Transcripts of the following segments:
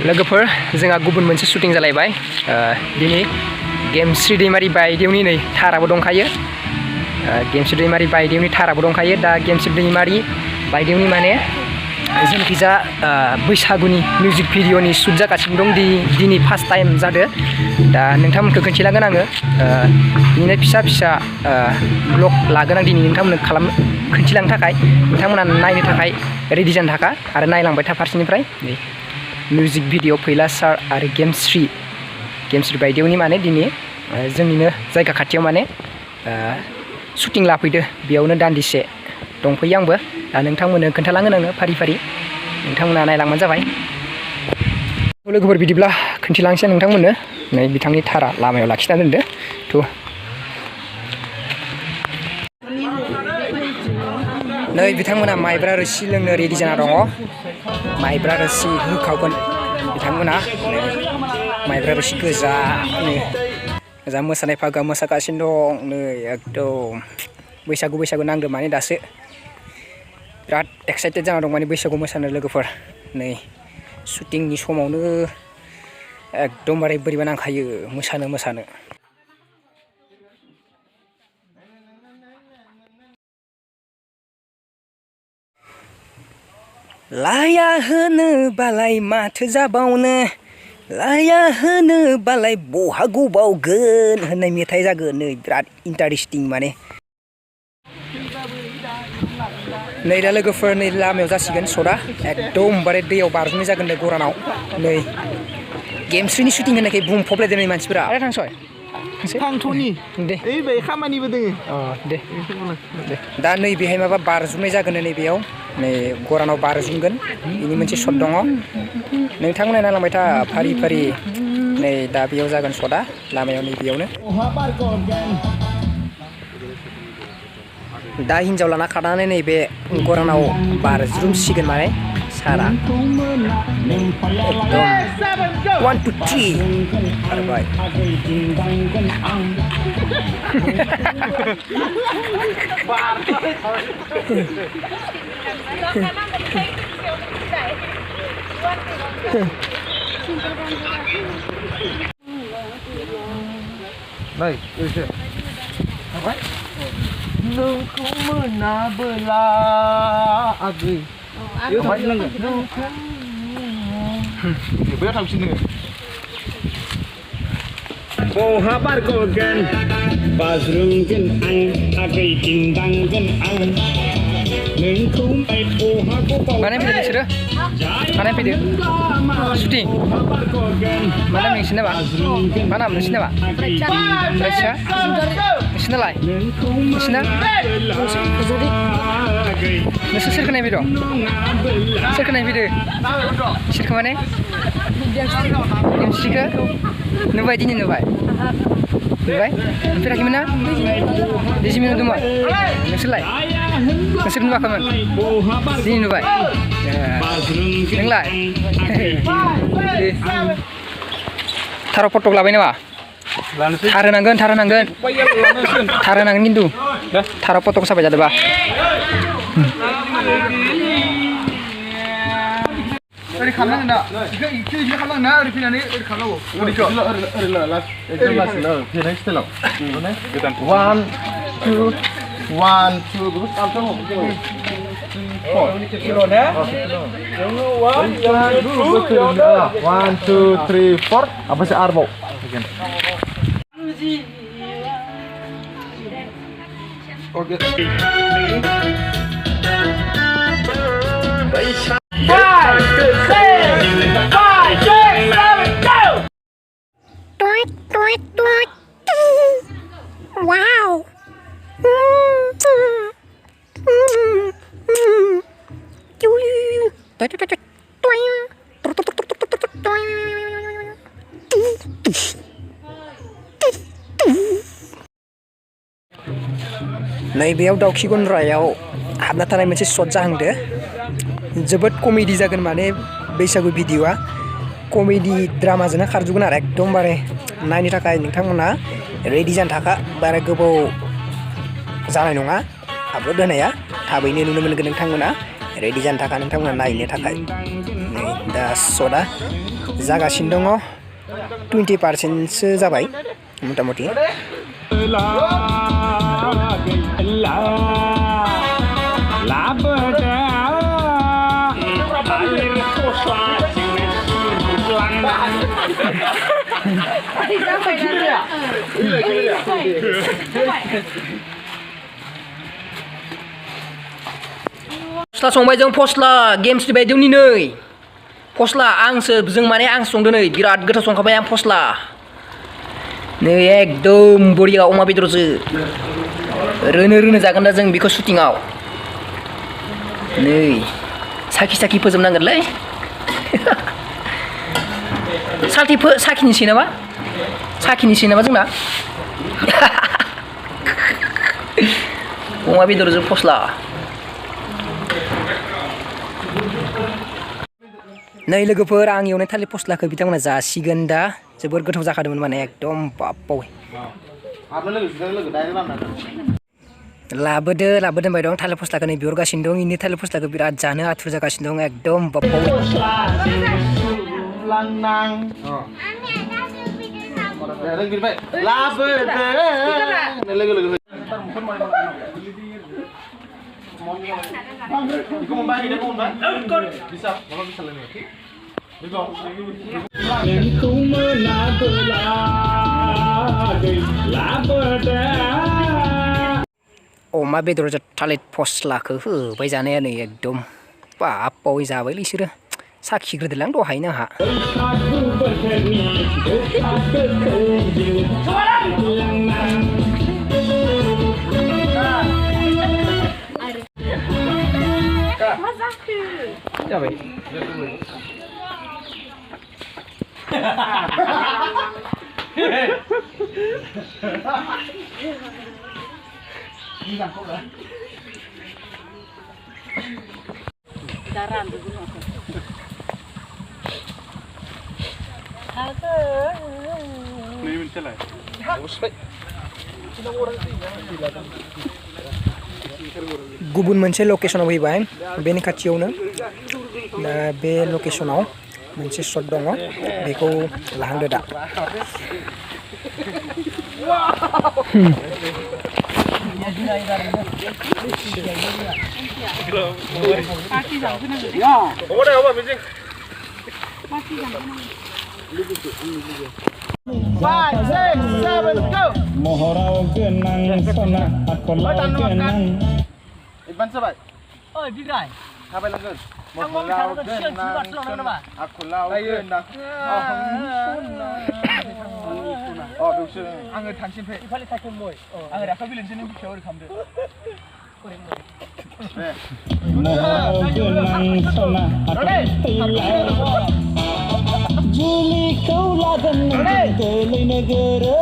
लोगोफोर जोंहा गुबुन मोनसे शुटिं जालायबाय दिनै गेमस्रि दैमारि बायदेवनि नै थाराबो दंखायो गेमस्रि दैमारि बायदेवनि थाराबो दंखायो दा गेमस्रि दैमारि बायदेवनि माने जोंखिजा बैसागुनि मिउजिक भिडिअनि शुट जागासिनो दं दिनै फार्स्ट टाइम जादों दा नोंथांमोनखौ खोन्थिलांगोन आङो बिदिनो फिसा फिसा ब्लग लागोन आं दिनै नोंथांमोननो खोन्थिलांनो थाखाय नोंथांमोना नायनो थाखाय रेडि जानो थाखा आरो नायलांबाय था फारसेनिफ्राय मिउजिक भिडिअ फैला सार आरो गेमस्रि बायदेवनि माने दिनै जोंनिनो जायगा खाथियाव माने शुटिं लाफैदो बेयावनो दान्दिसे दंफैयो आंबो दा नोंथांमोननो खोन्थालांगोन आङो फारि फारि नोंथांमोना नायलांबानो जाबाय लोगोफोर बिदिब्ला खोन्थिलांसै नोंथांमोननो नै बिथांनि थारा लामायाव लाखिना दोनदो थ' नै बिथांमोना माइब्रा रोसि लोंनो रेडि जाना दङ माइब्रा रोसि होखावगोन बिथांमोना माइब्रा रोसि गोजा मोसानाय फागा मोसागासिनो दं नै एकदम बैसागु नांदों माने दासो बिराद एक्साइटेड जाना दं माने बैसागु मोसानो लोगोफोर नै शुटिंनि समावनो एकदमबारे बोरैबा नांखायो मोसानो लाया होनो बालाय माथो जाबावनो लाया होनो बालाय बहागु बावगोन होननाय मेथाइ जागोन नै बिराद इन्टारेस्टिं माने नै दा लोगोफोर नै लामायाव जासिगोन सदा एकदमबारे दैयाव बारजुमनाय जागोन नै गरानाव नै गेमस्रिनि शुटिं होनायखाय बुंफबलायदों नै मानसिफोरा आरो थांसय थांथ'नि दे ओइ बे खामानिबो दोङो दे दा नै बेहाय माबा बारजुमनाय जागोन नै बेयाव नै गरानाव बारजुमगोन बेनि मोनसे शट दङ नोंथांमोना नायलांबाय था फारि फारि नै दा बेयाव जागोन शटआ लामायाव नै बेयावनो दा हिन्जाव लाना खारनानै नैबे गरानाव बारज्रुमसिगोन माने सारा एकदम 1 2 3 खारबाय नै एसे थाबाय नोंखौ मोनाबोला आगै बेयाव थांफिन नोङो बहा बारग'गोन बाज्रुमगोन आं आगै दिन्दांगोन आं नोंखौ माने फैदो नोंसोरो माने फैदो शुटिं मा नाम नोंसिना मा नाम नोंसिना मा बायसा नोंसिनालाय नोंसिना नोंसोर सोरखौ नायफैदों सोरखौ नायफैदो सोरखौ माने गेमस्रिखौ नुबाय दिनै नुबाय नुफेराखैमोन ना दैजिमि नुदोंमोन नोंसोर नुवाखैमोन दिनै नुबाय नोंलाय थाराव फटक लाबाय नामा थार होनांगोन खिन्थु थाराव फटक साबाय जादोंबा ओरै खालामनांगोन दा इखो खालामनांगोन ना ओरै फैनानै ओरै खालामनांगौ ओरै लास्ट एकदम लास्ट फेनाय स्टाइलाव 1 2 बेखौ खालामथां किल' ना 1 2 3 4 ओमफ्रायसो आरोबाव ओके 5 6 7 go! Wow! नैबेयाव दाउखि गन्द्रायाव हाबना थानाय मोनसे शट जाहांदो जोबोद कमेडि जागोन माने बैसागु भिडिअआ कमेडि ड्रामाजोंनो खारजोबगोन आरो एकदमबारे नायनो थाखाय नोंथांमोना रेडि जानो थाखा बारा गोबाव जानाय नङा आपल'ड होनाया थाबैनो नुनो मोनगोन नोंथांमोना रेडि जानो थाखा नोंथांमोना नायनो थाखाय नै दा सदा जागासिनो दङ 20% जाबाय मथा मथि फस्ला संबाय जों फस्ला गेम्सनि बायदियावनि नै फस्ला आंसो जों माने आं संदों नै बिराद गोथाव संखाबाय आं फस्ला नै एकदम बरिया अमा बेदरजो रोनो जागोन दा जों बेखौ शुटिंआव नै साखि फोजोबनांगोनलै साखिनिसै नामा जोंना अमा बेदरजों फस्ला नै लोगोफोर आं एवनाय थालिर फस्लाखौ बिथांमोना जासिगोन दा जोबोर गोथाव जाखादोंमोन माने एकदम बापाव लाबोदो होनबाय दं थालिर फस्लाखौ नै बिहरगासिनो दं इनि थालिर फस्लाखौ बिराद जानो आथुर जागासिनो दं एकदम बापाव अमा बेदरजों थालिर फस्लाखौ होबाय जानाया नै एकदम बापावै जाबायलै इसोरो साखिग्रोदोलां दहायनो आंहा जाबाय गुबुन मोनसे लकेशनाव फैबाय बेनि खाथियावनो दा बे लकेशनाव मोनसे शट दङ बेखौ लाहांदो दा महराव गोनां सना आखलाव गोनां एडभान्स जाबाय ओइ बिग्राय थाबायलांगोन महराव गोनां आखलाव गोनां बेवसो आङो थांसिनफै इफाले थाखो मय आङो राखा बिलेनसो नों बिखायाव ओरै खालामदो महराव गोनां सना आखलाव जुलिखौ लागोन गोलैनो गोरो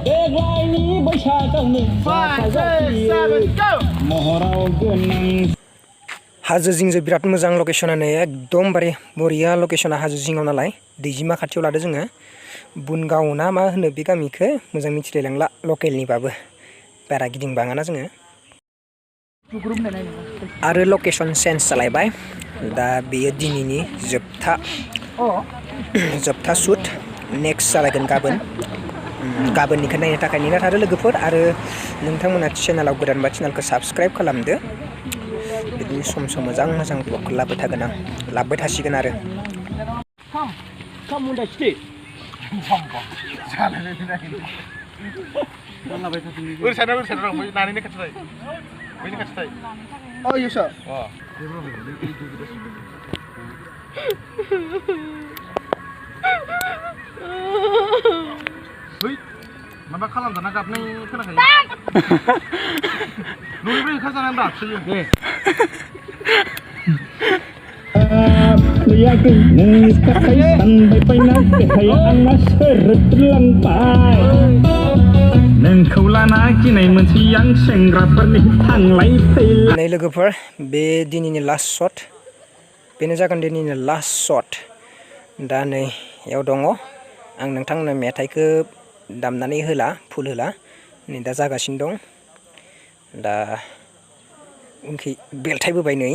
देग्लायनि बैसागआवनो महराव गोनां हाजो जिंजों बिराद मोजां लकेशनानो एकदमबारे बरिया लकेशना हाजो जिङाव नालाय दैजिमा खाथियाव लादो जोङो बुनगाव ना मा होनो बे गामिखौ मोजां मिथिलायलांला लकेलनिबाबो बारा गिदिंबाङाना जोङो आरो लकेशन चेन्ज जालायबाय दा बेयो दिनैनि जोबथा शुट नेक्स्ट जालायगोन गाबोननिखौ नायनो थाखाय नेना थादो लोगोफोर आरो नोंथांमोना चेनेलाव गोदानबा चेनेलखौ साबस्क्राइब खालामदो बिदिनो सम मोजां ब्लगखौ लाबोबाय थागोन आं लाबोबाय थासिगोन आरो माबा खालामजाना गाबनाय खोनाखायो न'निफ्राय ओंखारजानानै दाबसोयो फैयाखै नोंनि थाखाय सानबाय बायना देहाया आंना सोरद्लांबाय नोंखौ लाना गिनाय मोनसे आं सेंग्राफोरनि थांलाय फैलाय नै लोगोफोर बे दिनैनि लास्ट शट बेनो जागोन दिनैनि लास्ट शट दा नै याव दङ आं नोंथांनो मेथाइखौ दामनानै फुल होला नै दा जागासिनो दं दा उनखै बेलथायबोबाय नै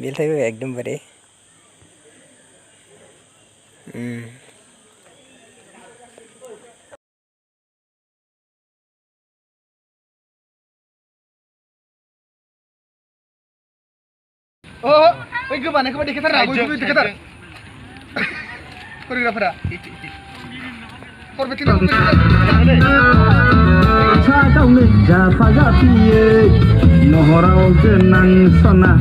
बेलथायबोबाय एकदमबारे Oh, oi gobaनायखौ देखायथारना बयबो देखायथार कोरियोग्राफारा परबेटिना Sa kaune japa japiye nohorau genang sana